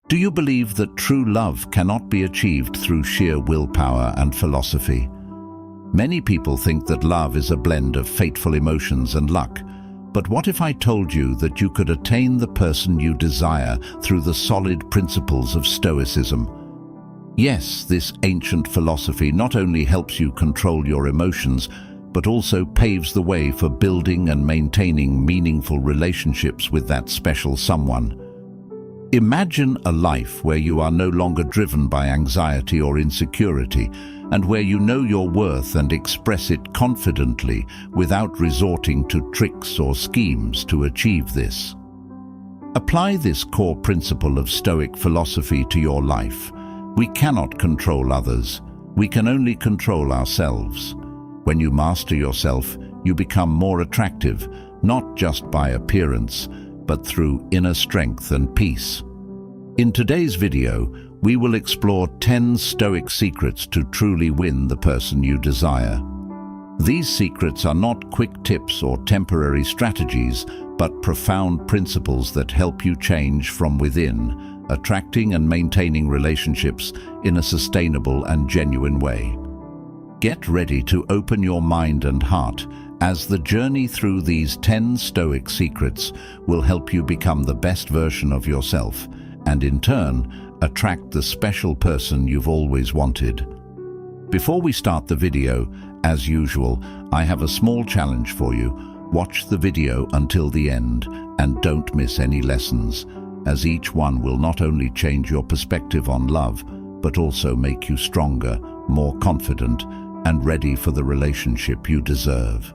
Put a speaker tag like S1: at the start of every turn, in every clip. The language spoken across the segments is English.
S1: Do you believe that true love cannot be achieved through sheer willpower and philosophy? Many people think that love is a blend of fateful emotions and luck. But what if I told you that you could attain the person you desire through the solid principles of Stoicism? Yes, this ancient philosophy not only helps you control your emotions, but also paves the way for building and maintaining meaningful relationships with that special someone. Imagine a life where you are no longer driven by anxiety or insecurity, and where you know your worth and express it confidently without resorting to tricks or schemes to achieve this. Apply this core principle of Stoic philosophy to your life. We cannot control others. We can only control ourselves. When you master yourself, you become more attractive, not just by appearance, but through inner strength and peace. In today's video, we will explore 10 Stoic secrets to truly win the person you desire. These secrets are not quick tips or temporary strategies, but profound principles that help you change from within, attracting and maintaining relationships in a sustainable and genuine way. Get ready to open your mind and heart, as the journey through these 10 Stoic secrets will help you become the best version of yourself, and in turn, attract the special person you've always wanted. Before we start the video, as usual, I have a small challenge for you. Watch the video until the end and don't miss any lessons, as each one will not only change your perspective on love, but also make you stronger, more confident, and ready for the relationship you deserve.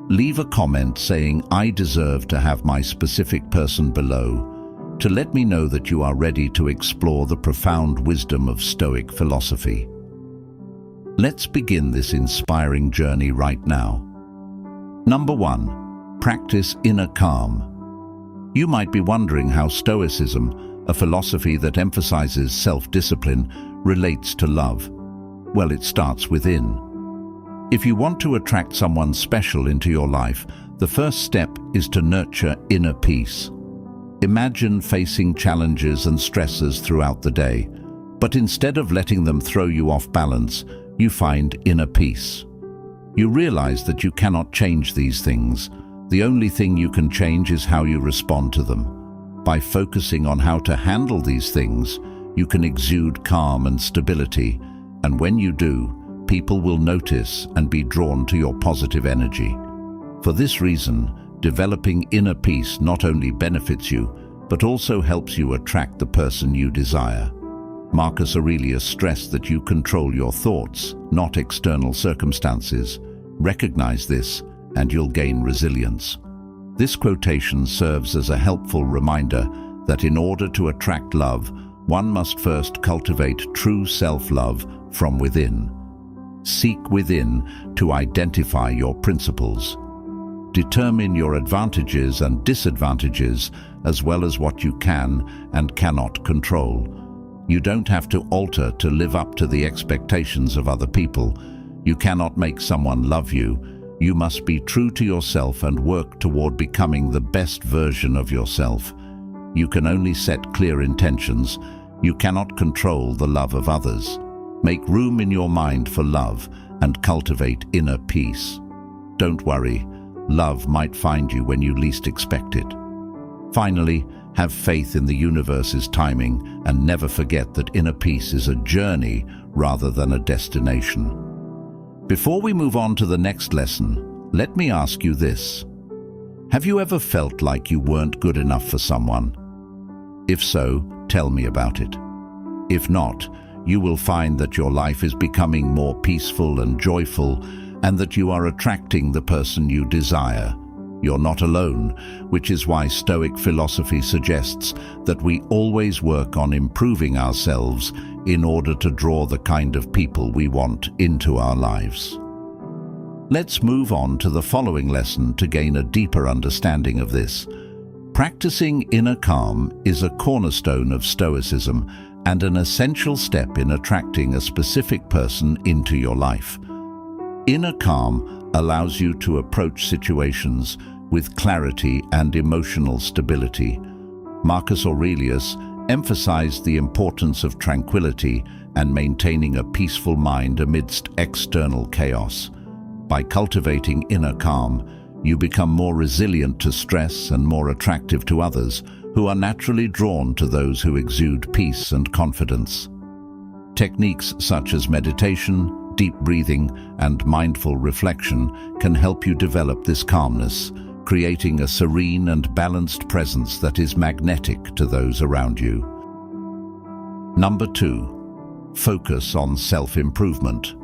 S1: Leave a comment saying, "I deserve to have my specific person" below, to let me know that you are ready to explore the profound wisdom of Stoic philosophy. Let's begin this inspiring journey right now. Number 1. Practice inner calm. You might be wondering how Stoicism, a philosophy that emphasizes self-discipline, relates to love. Well, it starts within. If you want to attract someone special into your life, the first step is to nurture inner peace. Imagine facing challenges and stresses throughout the day, but instead of letting them throw you off balance, you find inner peace. You realize that you cannot change these things. The only thing you can change is how you respond to them. By focusing on how to handle these things, you can exude calm and stability, and when you do, people will notice and be drawn to your positive energy. For this reason, developing inner peace not only benefits you, but also helps you attract the person you desire. Marcus Aurelius stressed that you control your thoughts, not external circumstances. Recognize this, and you'll gain resilience. This quotation serves as a helpful reminder that in order to attract love, one must first cultivate true self-love from within. Seek within to identify your principles. Determine your advantages and disadvantages, as well as what you can and cannot control. You don't have to alter to live up to the expectations of other people. You cannot make someone love you. You must be true to yourself and work toward becoming the best version of yourself. You can only set clear intentions. You cannot control the love of others. Make room in your mind for love and cultivate inner peace. Don't worry, love might find you when you least expect it. Finally, have faith in the universe's timing and never forget that inner peace is a journey rather than a destination. Before we move on to the next lesson, let me ask you this. Have you ever felt like you weren't good enough for someone? If so, tell me about it. If not, you will find that your life is becoming more peaceful and joyful, and that you are attracting the person you desire. You're not alone, which is why Stoic philosophy suggests that we always work on improving ourselves in order to draw the kind of people we want into our lives. Let's move on to the following lesson to gain a deeper understanding of this. Practicing inner calm is a cornerstone of Stoicism and an essential step in attracting a specific person into your life. Inner calm allows you to approach situations with clarity and emotional stability. Marcus Aurelius emphasized the importance of tranquility and maintaining a peaceful mind amidst external chaos. By cultivating inner calm, you become more resilient to stress and more attractive to others, who are naturally drawn to those who exude peace and confidence. Techniques such as meditation, deep breathing, and mindful reflection can help you develop this calmness, creating a serene and balanced presence that is magnetic to those around you. Number 2. Focus on self-improvement.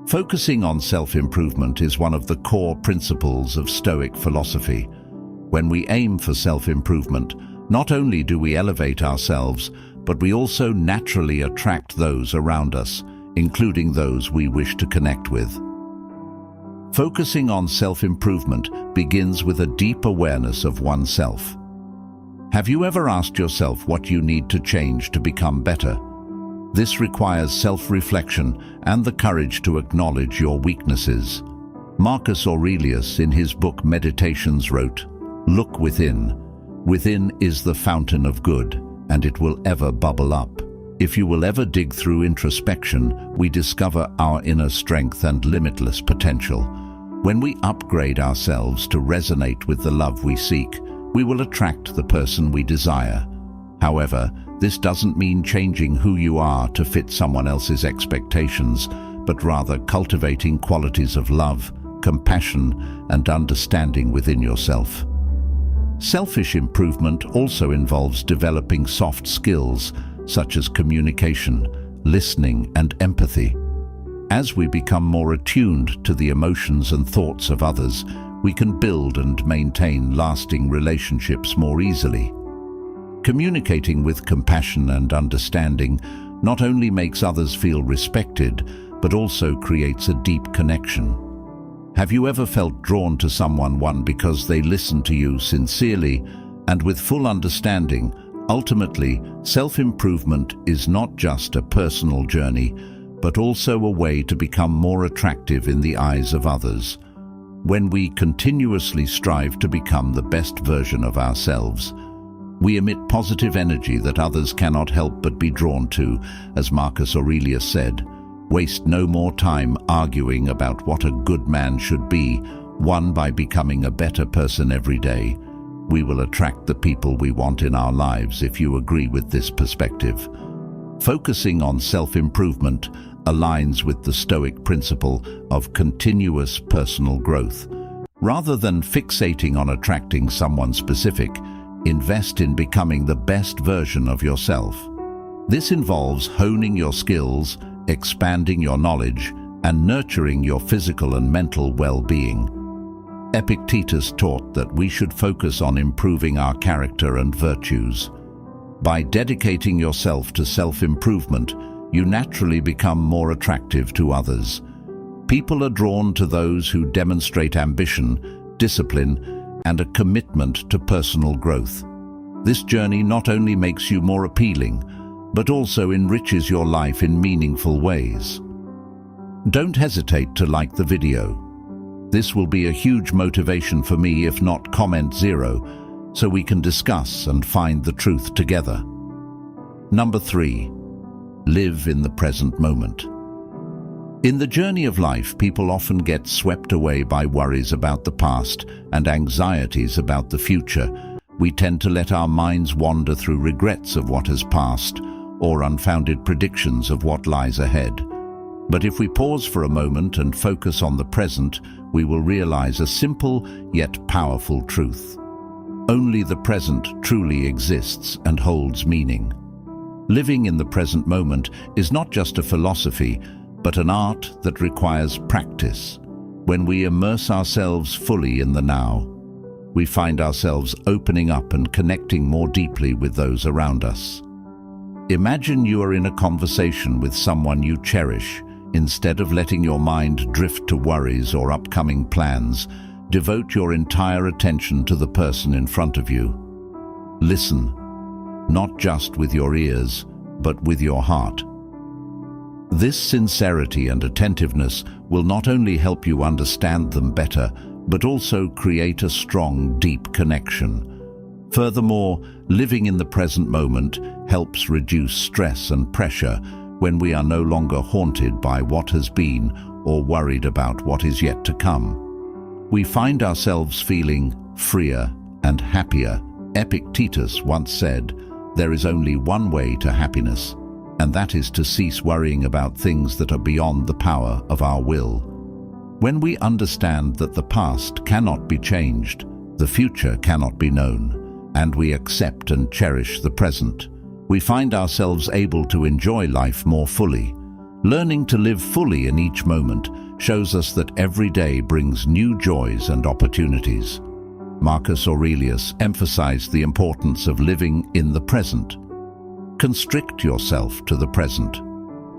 S1: Focusing on self-improvement is one of the core principles of Stoic philosophy. When we aim for self-improvement, not only do we elevate ourselves, but we also naturally attract those around us, including those we wish to connect with. Focusing on self-improvement begins with a deep awareness of oneself. Have you ever asked yourself what you need to change to become better? This requires self-reflection and the courage to acknowledge your weaknesses. Marcus Aurelius, in his book Meditations, wrote, "Look within. Within is the fountain of good, and it will ever bubble up." If you will ever dig through introspection, we discover our inner strength and limitless potential. When we upgrade ourselves to resonate with the love we seek, we will attract the person we desire. However, this doesn't mean changing who you are to fit someone else's expectations, but rather cultivating qualities of love, compassion, and understanding within yourself. Selfish improvement also involves developing soft skills such as communication, listening, and empathy. As we become more attuned to the emotions and thoughts of others, we can build and maintain lasting relationships more easily. Communicating with compassion and understanding not only makes others feel respected, but also creates a deep connection. Have you ever felt drawn to someone because they listen to you sincerely and with full understanding? Ultimately, self-improvement is not just a personal journey, but also a way to become more attractive in the eyes of others. When we continuously strive to become the best version of ourselves, we emit positive energy that others cannot help but be drawn to. As Marcus Aurelius said, "Waste no more time arguing about what a good man should be. One by becoming a better person every day. We will attract the people we want in our lives." If you agree with this perspective, focusing on self-improvement aligns with the Stoic principle of continuous personal growth. Rather than fixating on attracting someone specific, invest in becoming the best version of yourself. This involves honing your skills, expanding your knowledge, and nurturing your physical and mental well-being. Epictetus taught that we should focus on improving our character and virtues. By dedicating yourself to self-improvement, you naturally become more attractive to others. People are drawn to those who demonstrate ambition, discipline, and a commitment to personal growth. This journey not only makes you more appealing, but also enriches your life in meaningful ways. Don't hesitate to like the video. This will be a huge motivation for me, if not comment 0, so we can discuss and find the truth together. Number 3. Live in the present moment. In the journey of life, people often get swept away by worries about the past and anxieties about the future. We tend to let our minds wander through regrets of what has passed or unfounded predictions of what lies ahead. But if we pause for a moment and focus on the present, we will realize a simple yet powerful truth. Only the present truly exists and holds meaning. Living in the present moment is not just a philosophy, but an art that requires practice. When we immerse ourselves fully in the now, we find ourselves opening up and connecting more deeply with those around us. Imagine you are in a conversation with someone you cherish. Instead of letting your mind drift to worries or upcoming plans, devote your entire attention to the person in front of you. Listen, not just with your ears, but with your heart. This sincerity and attentiveness will not only help you understand them better, but also create a strong, deep connection. Furthermore, living in the present moment helps reduce stress and pressure when we are no longer haunted by what has been or worried about what is yet to come. We find ourselves feeling freer and happier. Epictetus once said, "There is only one way to happiness, and that is to cease worrying about things that are beyond the power of our will." When we understand that the past cannot be changed, the future cannot be known, and we accept and cherish the present, we find ourselves able to enjoy life more fully. Learning to live fully in each moment shows us that every day brings new joys and opportunities. Marcus Aurelius emphasized the importance of living in the present. Constrict yourself to the present.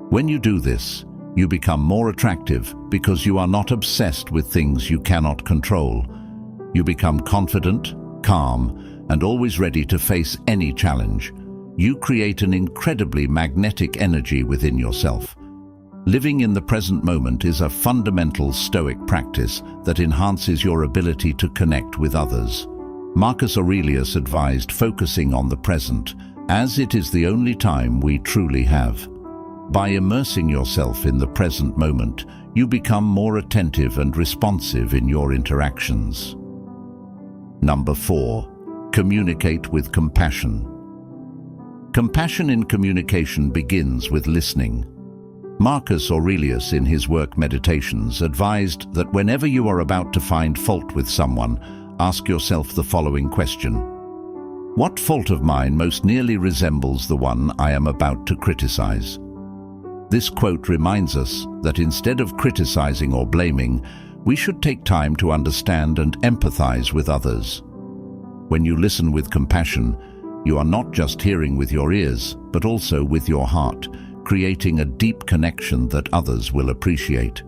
S1: When you do this, you become more attractive because you are not obsessed with things you cannot control. You become confident, calm, and always ready to face any challenge. You create an incredibly magnetic energy within yourself. Living in the present moment is a fundamental Stoic practice that enhances your ability to connect with others. Marcus Aurelius advised focusing on the present, as it is the only time we truly have. By immersing yourself in the present moment, you become more attentive and responsive in your interactions. Number 4. Communicate with compassion. Compassion in communication begins with listening. Marcus Aurelius, in his work Meditations, advised that whenever you are about to find fault with someone, ask yourself the following question: what fault of mine most nearly resembles the one I am about to criticize? This quote reminds us that instead of criticizing or blaming, we should take time to understand and empathize with others. When you listen with compassion, you are not just hearing with your ears, but also with your heart, creating a deep connection that others will appreciate.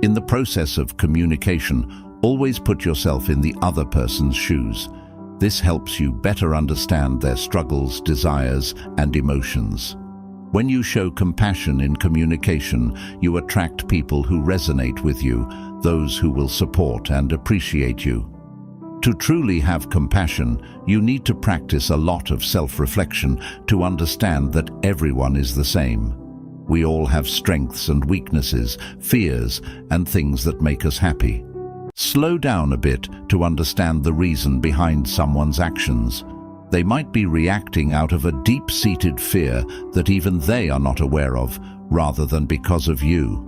S1: In the process of communication, always put yourself in the other person's shoes. This helps you better understand their struggles, desires, and emotions. When you show compassion in communication, you attract people who resonate with you, those who will support and appreciate you. To truly have compassion, you need to practice a lot of self-reflection to understand that everyone is the same. We all have strengths and weaknesses, fears, and things that make us happy. Slow down a bit to understand the reason behind someone's actions. They might be reacting out of a deep-seated fear that even they are not aware of, rather than because of you.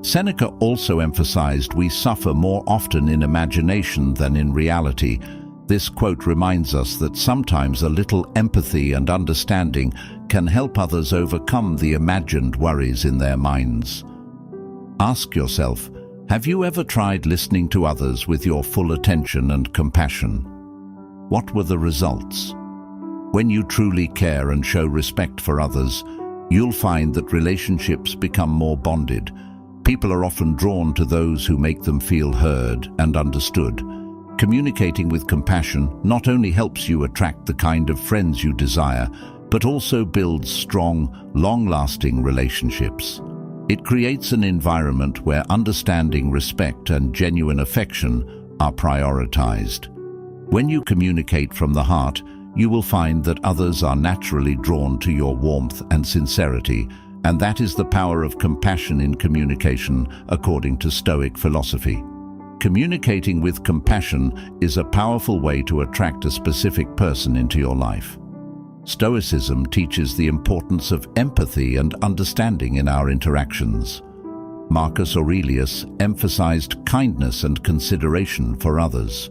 S1: Seneca also emphasized we suffer more often in imagination than in reality. This quote reminds us that sometimes a little empathy and understanding can help others overcome the imagined worries in their minds. Ask yourself, have you ever tried listening to others with your full attention and compassion? What were the results? When you truly care and show respect for others, you'll find that relationships become more bonded. People are often drawn to those who make them feel heard and understood. Communicating with compassion not only helps you attract the kind of friends you desire, but also builds strong, long-lasting relationships. It creates an environment where understanding, respect, and genuine affection are prioritized. When you communicate from the heart, you will find that others are naturally drawn to your warmth and sincerity, and that is the power of compassion in communication, according to Stoic philosophy. Communicating with compassion is a powerful way to attract a specific person into your life. Stoicism teaches the importance of empathy and understanding in our interactions. Marcus Aurelius emphasized kindness and consideration for others.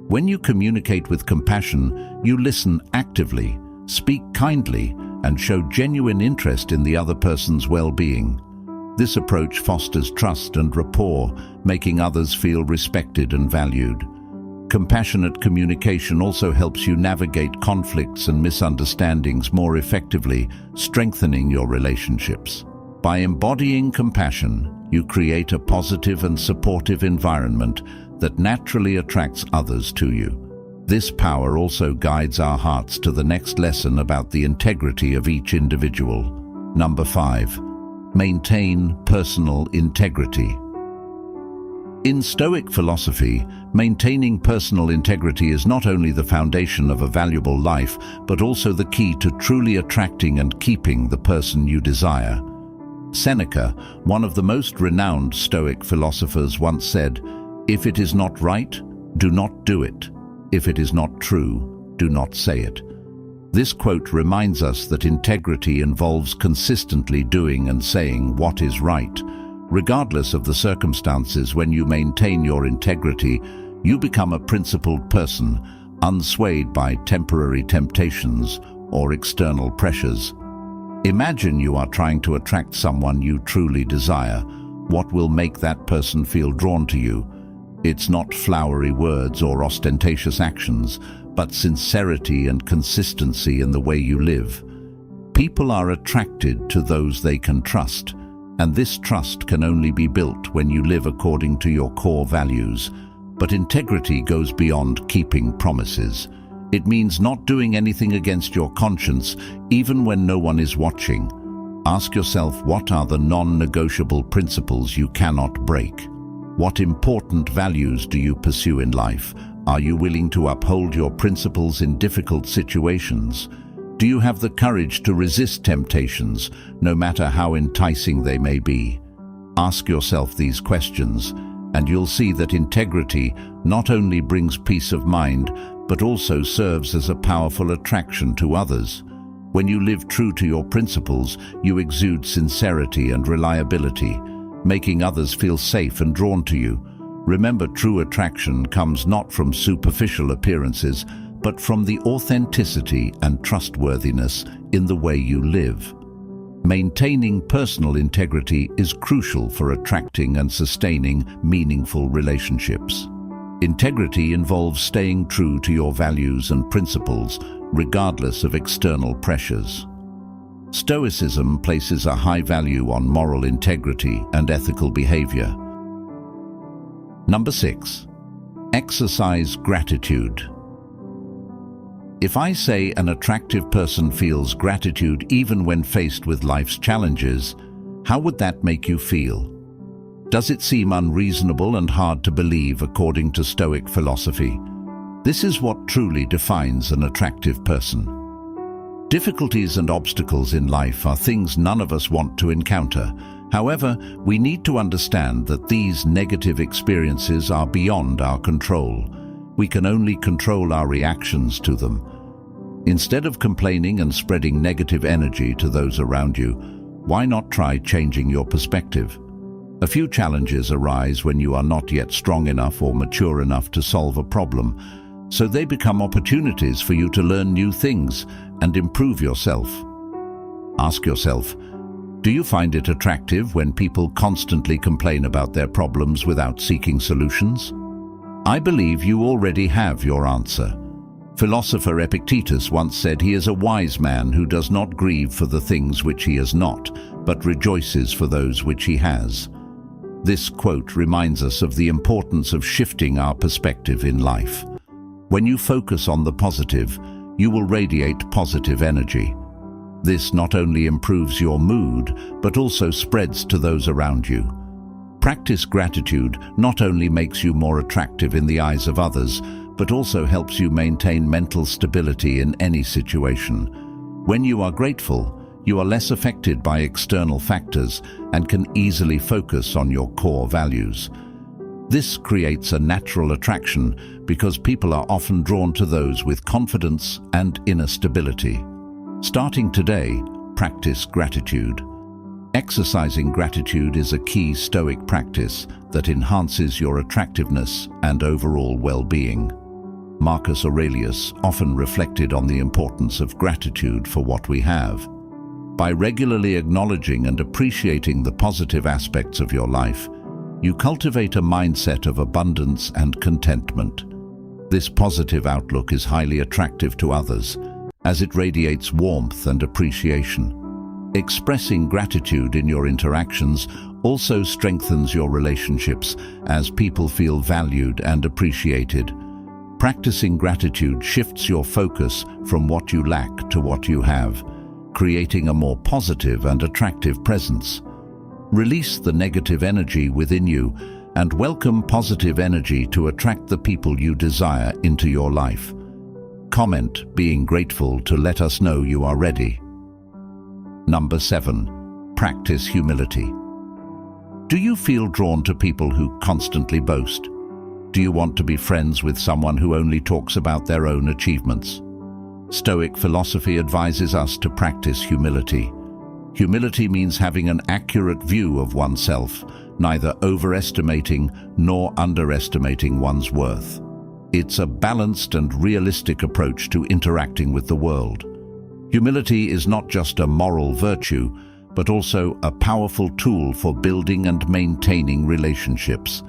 S1: When you communicate with compassion, you listen actively, speak kindly, and show genuine interest in the other person's well-being. This approach fosters trust and rapport, making others feel respected and valued. Compassionate communication also helps you navigate conflicts and misunderstandings more effectively, strengthening your relationships. By embodying compassion, you create a positive and supportive environment that naturally attracts others to you. This power also guides our hearts to the next lesson about the integrity of each individual. Number 5. Maintain personal integrity. In Stoic philosophy, maintaining personal integrity is not only the foundation of a valuable life, but also the key to truly attracting and keeping the person you desire. Seneca, one of the most renowned Stoic philosophers, once said, "If it is not right, do not do it. If it is not true, do not say it." This quote reminds us that integrity involves consistently doing and saying what is right. Regardless of the circumstances, when you maintain your integrity, you become a principled person, unswayed by temporary temptations or external pressures. Imagine you are trying to attract someone you truly desire. What will make that person feel drawn to you? It's not flowery words or ostentatious actions, but sincerity and consistency in the way you live. People are attracted to those they can trust, and this trust can only be built when you live according to your core values. But integrity goes beyond keeping promises. It means not doing anything against your conscience, even when no one is watching. Ask yourself, what are the non-negotiable principles you cannot break? What important values do you pursue in life? Are you willing to uphold your principles in difficult situations? Do you have the courage to resist temptations, no matter how enticing they may be? Ask yourself these questions, and you'll see that integrity not only brings peace of mind, but also serves as a powerful attraction to others. When you live true to your principles, you exude sincerity and reliability, making others feel safe and drawn to you. Remember, true attraction comes not from superficial appearances, but from the authenticity and trustworthiness in the way you live. Maintaining personal integrity is crucial for attracting and sustaining meaningful relationships. Integrity involves staying true to your values and principles, regardless of external pressures. Stoicism places a high value on moral integrity and ethical behavior. Number 6. Exercise gratitude. If I say an attractive person feels gratitude even when faced with life's challenges, how would that make you feel? Does it seem unreasonable and hard to believe according to Stoic philosophy? This is what truly defines an attractive person. Difficulties and obstacles in life are things none of us want to encounter. However, we need to understand that these negative experiences are beyond our control. We can only control our reactions to them. Instead of complaining and spreading negative energy to those around you, why not try changing your perspective? A few challenges arise when you are not yet strong enough or mature enough to solve a problem, so they become opportunities for you to learn new things and improve yourself. Ask yourself, do you find it attractive when people constantly complain about their problems without seeking solutions? I believe you already have your answer. Philosopher Epictetus once said he is a wise man who does not grieve for the things which he has not, but rejoices for those which he has. This quote reminds us of the importance of shifting our perspective in life. When you focus on the positive, you will radiate positive energy. This not only improves your mood, but also spreads to those around you. Practice gratitude not only makes you more attractive in the eyes of others, but also helps you maintain mental stability in any situation. When you are grateful, you are less affected by external factors and can easily focus on your core values. This creates a natural attraction because people are often drawn to those with confidence and inner stability. Starting today, practice gratitude. Exercising gratitude is a key Stoic practice that enhances your attractiveness and overall well-being. Marcus Aurelius often reflected on the importance of gratitude for what we have. By regularly acknowledging and appreciating the positive aspects of your life, you cultivate a mindset of abundance and contentment. This positive outlook is highly attractive to others, as it radiates warmth and appreciation. Expressing gratitude in your interactions also strengthens your relationships, as people feel valued and appreciated. Practicing gratitude shifts your focus from what you lack to what you have, creating a more positive and attractive presence. Release the negative energy within you and welcome positive energy to attract the people you desire into your life. Comment being grateful to let us know you are ready. Number 7. Practice humility. Do you feel drawn to people who constantly boast? Do you want to be friends with someone who only talks about their own achievements? Stoic philosophy advises us to practice humility. Humility means having an accurate view of oneself, neither overestimating nor underestimating one's worth. It's a balanced and realistic approach to interacting with the world. Humility is not just a moral virtue, but also a powerful tool for building and maintaining relationships.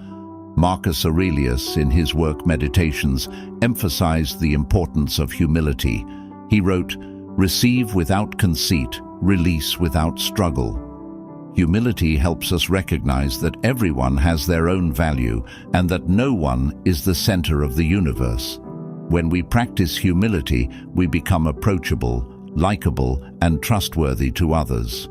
S1: Marcus Aurelius, in his work Meditations, emphasized the importance of humility. He wrote, "Receive without conceit, release without struggle." Humility helps us recognize that everyone has their own value and that no one is the center of the universe. When we practice humility, we become approachable, likable, and trustworthy to others.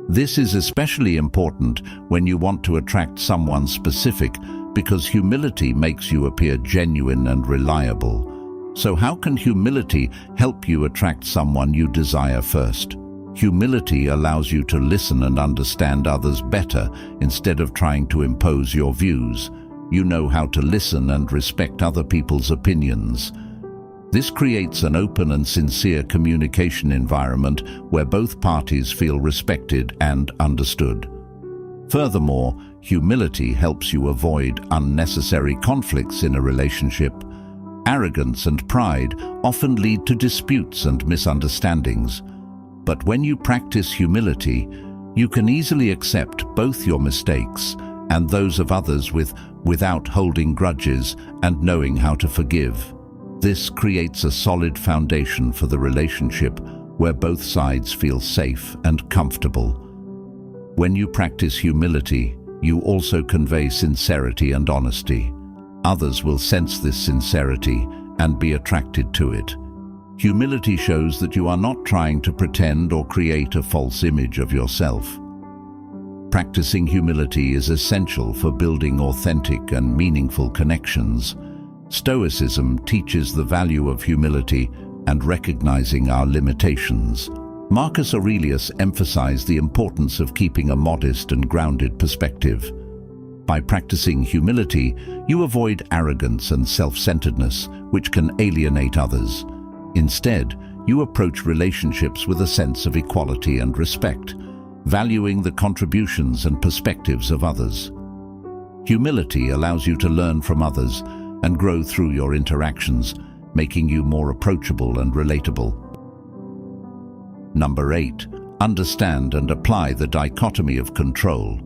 S1: This is especially important when you want to attract someone specific, because humility makes you appear genuine and reliable. So how can humility help you attract someone you desire first? Humility allows you to listen and understand others better instead of trying to impose your views. You know how to listen and respect other people's opinions. This creates an open and sincere communication environment where both parties feel respected and understood. Furthermore, humility helps you avoid unnecessary conflicts in a relationship. Arrogance and pride often lead to disputes and misunderstandings. But when you practice humility, you can easily accept both your mistakes and those of others without holding grudges and knowing how to forgive. This creates a solid foundation for the relationship where both sides feel safe and comfortable. When you practice humility, you also convey sincerity and honesty. Others will sense this sincerity and be attracted to it. Humility shows that you are not trying to pretend or create a false image of yourself. Practicing humility is essential for building authentic and meaningful connections. Stoicism teaches the value of humility and recognizing our limitations. Marcus Aurelius emphasized the importance of keeping a modest and grounded perspective. By practicing humility, you avoid arrogance and self-centeredness, which can alienate others. Instead, you approach relationships with a sense of equality and respect, valuing the contributions and perspectives of others. Humility allows you to learn from others and grow through your interactions, making you more approachable and relatable. Number 8. Understand and apply the dichotomy of control.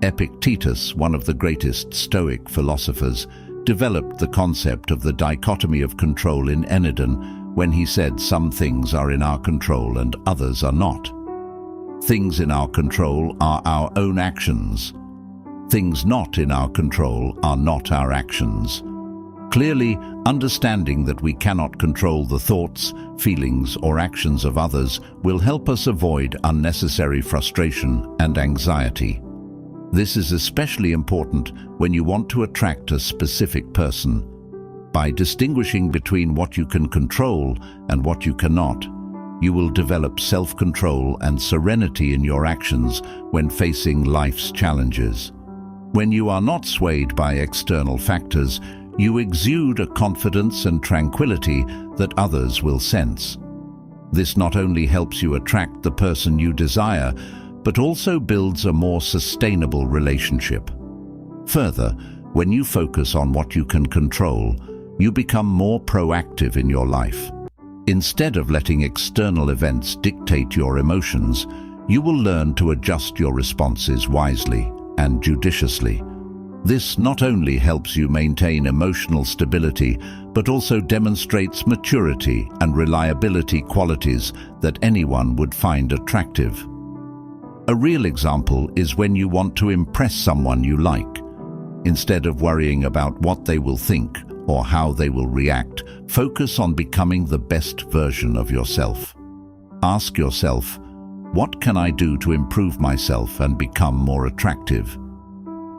S1: Epictetus, one of the greatest Stoic philosophers, developed the concept of the dichotomy of control in Enneagram when he said some things are in our control and others are not. Things in our control are our own actions. Things not in our control are not our actions. Clearly, understanding that we cannot control the thoughts, feelings, or actions of others will help us avoid unnecessary frustration and anxiety. This is especially important when you want to attract a specific person. By distinguishing between what you can control and what you cannot, you will develop self-control and serenity in your actions when facing life's challenges. When you are not swayed by external factors, you exude a confidence and tranquility that others will sense. This not only helps you attract the person you desire, but also builds a more sustainable relationship. Further, when you focus on what you can control, you become more proactive in your life. Instead of letting external events dictate your emotions, you will learn to adjust your responses wisely and judiciously. This not only helps you maintain emotional stability, but also demonstrates maturity and reliability qualities that anyone would find attractive. A real example is when you want to impress someone you like. Instead of worrying about what they will think or how they will react, focus on becoming the best version of yourself. Ask yourself, what can I do to improve myself and become more attractive?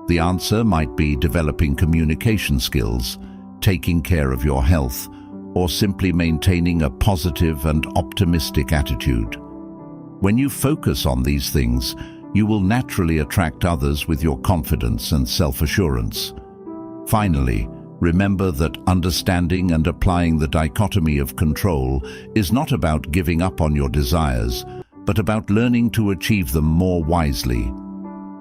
S1: The answer might be developing communication skills, taking care of your health, or simply maintaining a positive and optimistic attitude. When you focus on these things, you will naturally attract others with your confidence and self-assurance. Finally, remember that understanding and applying the dichotomy of control is not about giving up on your desires, but about learning to achieve them more wisely.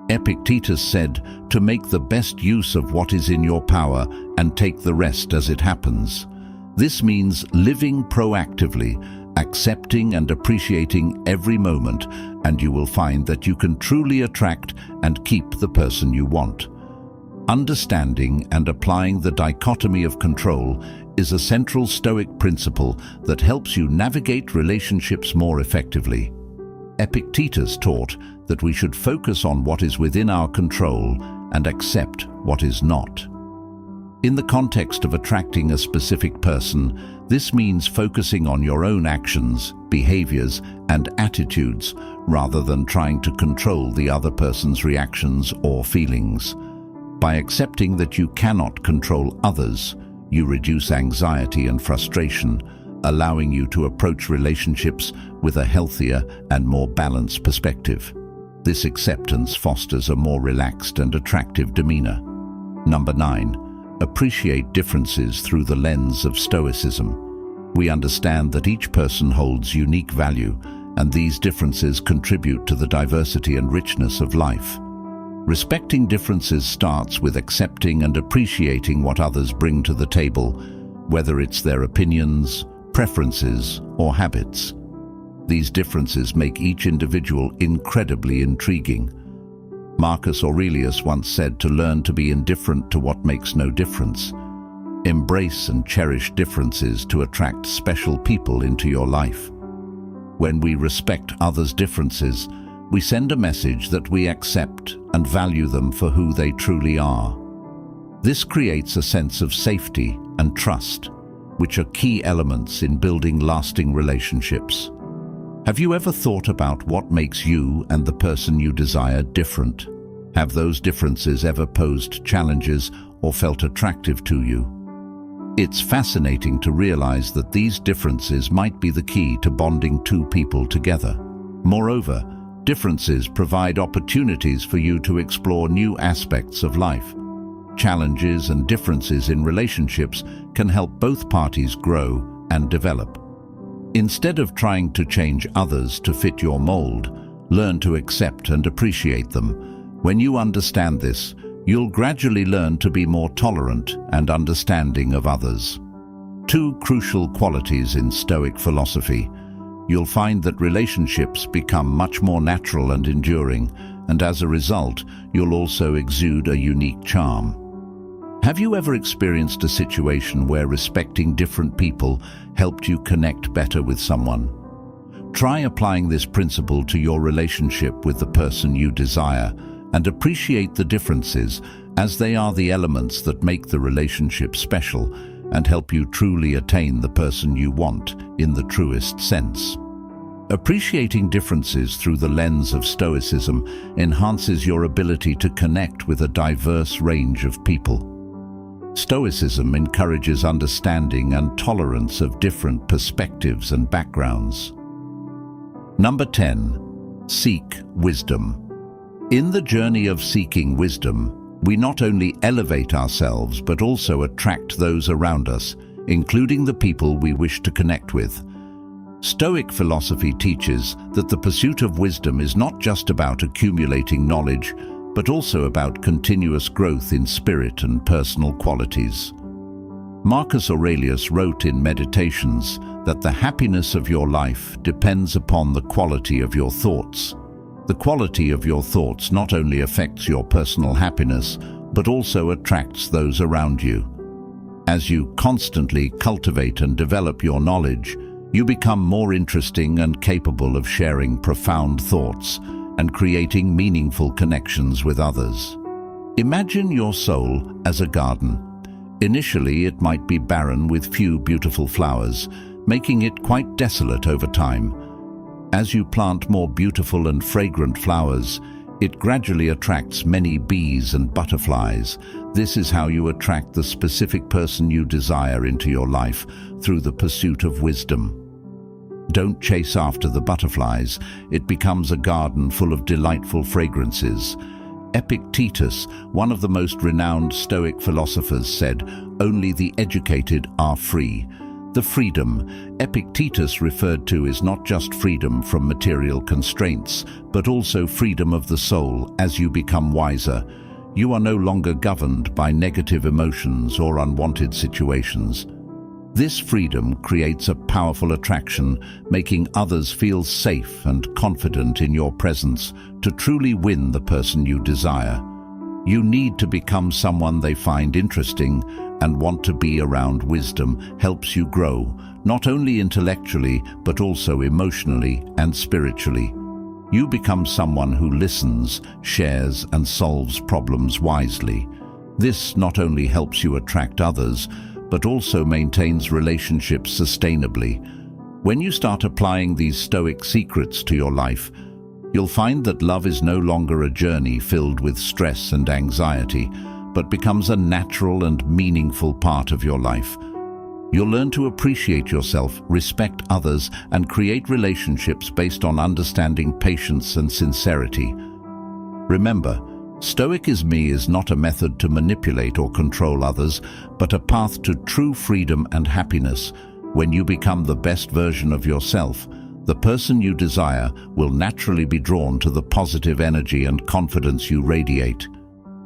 S1: Epictetus said, "To make the best use of what is in your power and take the rest as it happens." This means living proactively, accepting and appreciating every moment, and you will find that you can truly attract and keep the person you want. Understanding and applying the dichotomy of control is a central Stoic principle that helps you navigate relationships more effectively. Epictetus taught that we should focus on what is within our control and accept what is not. In the context of attracting a specific person, this means focusing on your own actions, behaviors, and attitudes rather than trying to control the other person's reactions or feelings. By accepting that you cannot control others, you reduce anxiety and frustration, allowing you to approach relationships with a healthier and more balanced perspective. This acceptance fosters a more relaxed and attractive demeanor. Number 9. Appreciate differences through the lens of Stoicism. We understand that each person holds unique value, and these differences contribute to the diversity and richness of life. Respecting differences starts with accepting and appreciating what others bring to the table, whether it's their opinions, preferences, or habits. These differences make each individual incredibly intriguing. Marcus Aurelius once said to learn to be indifferent to what makes no difference. Embrace and cherish differences to attract special people into your life. When we respect others' differences, we send a message that we accept and value them for who they truly are. This creates a sense of safety and trust, which are key elements in building lasting relationships. Have you ever thought about what makes you and the person you desire different? Have those differences ever posed challenges or felt attractive to you? It's fascinating to realize that these differences might be the key to bonding two people together. Moreover, differences provide opportunities for you to explore new aspects of life. Challenges and differences in relationships can help both parties grow and develop. Instead of trying to change others to fit your mold, learn to accept and appreciate them. When you understand this, you'll gradually learn to be more tolerant and understanding of others. Two crucial qualities in Stoic philosophy. You'll find that relationships become much more natural and enduring, and as a result, you'll also exude a unique charm. Have you ever experienced a situation where respecting different people helped you connect better with someone? Try applying this principle to your relationship with the person you desire and appreciate the differences, as they are the elements that make the relationship special and help you truly attain the person you want in the truest sense. Appreciating differences through the lens of Stoicism enhances your ability to connect with a diverse range of people. Stoicism encourages understanding and tolerance of different perspectives and backgrounds. Number 10. Seek wisdom. In the journey of seeking wisdom, we not only elevate ourselves but also attract those around us, including the people we wish to connect with. Stoic philosophy teaches that the pursuit of wisdom is not just about accumulating knowledge, but also about continuous growth in spirit and personal qualities. Marcus Aurelius wrote in Meditations that the happiness of your life depends upon the quality of your thoughts. The quality of your thoughts not only affects your personal happiness, but also attracts those around you. As you constantly cultivate and develop your knowledge, you become more interesting and capable of sharing profound thoughts and creating meaningful connections with others. Imagine your soul as a garden. Initially, it might be barren with few beautiful flowers, making it quite desolate over time. As you plant more beautiful and fragrant flowers, It gradually attracts many bees and butterflies. This is how you attract the specific person you desire into your life, through the pursuit of wisdom. Don't chase after the butterflies. It becomes a garden full of delightful fragrances. Epictetus, one of the most renowned Stoic philosophers, said, "Only the educated are free." The freedom Epictetus referred to is not just freedom from material constraints, but also freedom of the soul. As you become wiser, you are no longer governed by negative emotions or unwanted situations. This freedom creates a powerful attraction, making others feel safe and confident in your presence. To truly win the person you desire, you need to become someone they find interesting and want to be around. Wisdom helps you grow, not only intellectually, but also emotionally and spiritually. You become someone who listens, shares, and solves problems wisely. This not only helps you attract others, but also maintains relationships sustainably. When you start applying these Stoic secrets to your life, you'll find that love is no longer a journey filled with stress and anxiety, but becomes a natural and meaningful part of your life. You'll learn to appreciate yourself, respect others, and create relationships based on understanding, patience, and sincerity. Remember, Stoicism is not a method to manipulate or control others, but a path to true freedom and happiness. When you become the best version of yourself, the person you desire will naturally be drawn to the positive energy and confidence you radiate.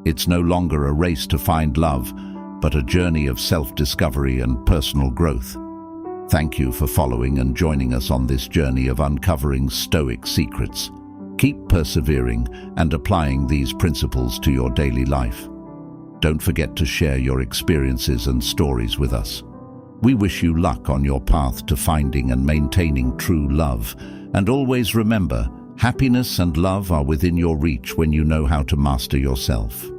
S1: It's no longer a race to find love, but a journey of self-discovery and personal growth. Thank you for following and joining us on this journey of uncovering Stoic secrets. Keep persevering and applying these principles to your daily life. Don't forget to share your experiences and stories with us. We wish you luck on your path to finding and maintaining true love. And always remember, happiness and love are within your reach when you know how to master yourself.